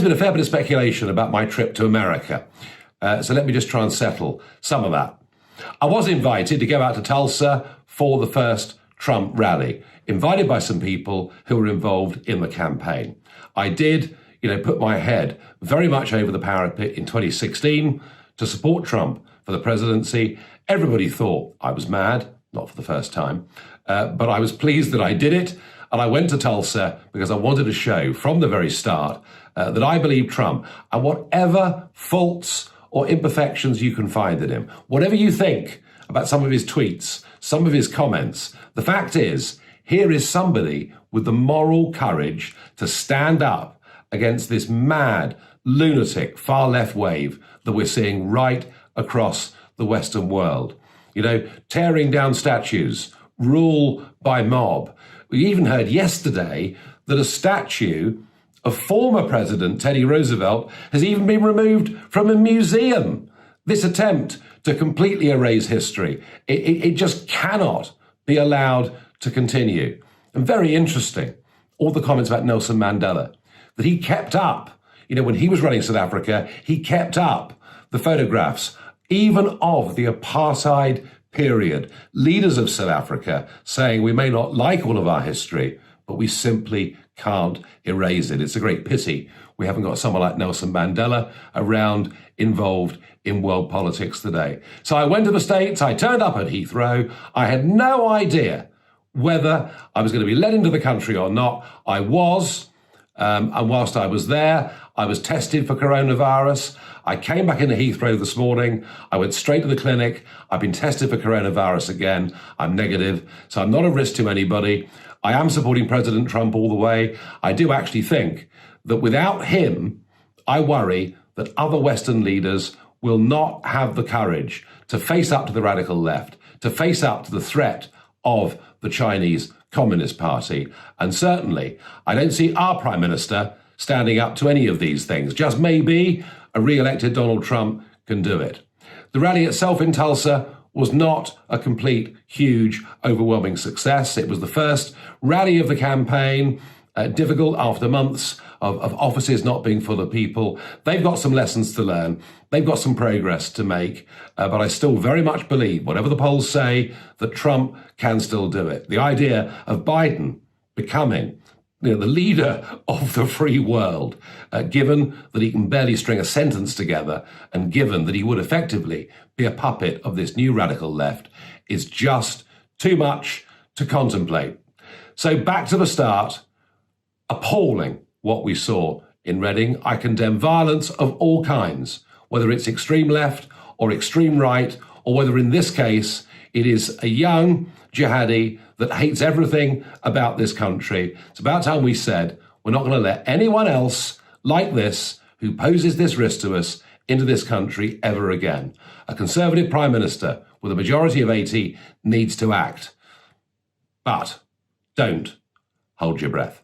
There's been a fair bit of speculation about my trip to America, so let me just try and settle some of that. I was invited to go out to Tulsa for the first Trump rally, invited by some people who were involved in the campaign. I did, put my head very much over the parapet in 2016 to support Trump for the presidency. Everybody thought I was mad, not for the first time, but I was pleased that I did it. And I went to Tulsa because I wanted to show from the very start that I believe Trump, and whatever faults or imperfections you can find in him, whatever you think about some of his tweets, some of his comments, the fact is, here is somebody with the moral courage to stand up against this mad, lunatic, far left wave that we're seeing right across the Western world. Tearing down statues, rule by mob. We even heard yesterday that a statue of former President Teddy Roosevelt has even been removed from a museum. This attempt to completely erase history, it just cannot be allowed to continue. And very interesting, all the comments about Nelson Mandela, that he kept up, when he was running South Africa, he kept up the photographs, even of the apartheid period. Leaders of South Africa saying we may not like all of our history, but we simply can't erase it. It's a great pity we haven't got someone like Nelson Mandela around involved in world politics today. So I went to the States, I turned up at Heathrow. I had no idea whether I was going to be let into the country or not. I was, and whilst I was there, I was tested for coronavirus. I came back into Heathrow this morning. I went straight to the clinic. I've been tested for coronavirus again. I'm negative, so I'm not a risk to anybody. I am supporting President Trump all the way. I do actually think that without him, I worry that other Western leaders will not have the courage to face up to the radical left, to face up to the threat of the Chinese Communist Party. And certainly, I don't see our Prime Minister standing up to any of these things. Just maybe a re-elected Donald Trump can do it. The rally itself in Tulsa was not a complete, huge, overwhelming success. It was the first rally of the campaign, difficult after months of offices not being full of people. They've got some lessons to learn. They've got some progress to make. But I still very much believe, whatever the polls say, that Trump can still do it. The idea of Biden becoming the leader of the free world, given that he can barely string a sentence together, and given that he would effectively be a puppet of this new radical left, is just too much to contemplate. So back to the start, appalling what we saw in Reading. I condemn violence of all kinds, whether it's extreme left or extreme right, or whether in this case it is a young jihadi that hates everything about this country. It's about time we said we're not going to let anyone else like this, who poses this risk to us, into this country ever again. A Conservative Prime Minister with a majority of 80 needs to act. But don't hold your breath.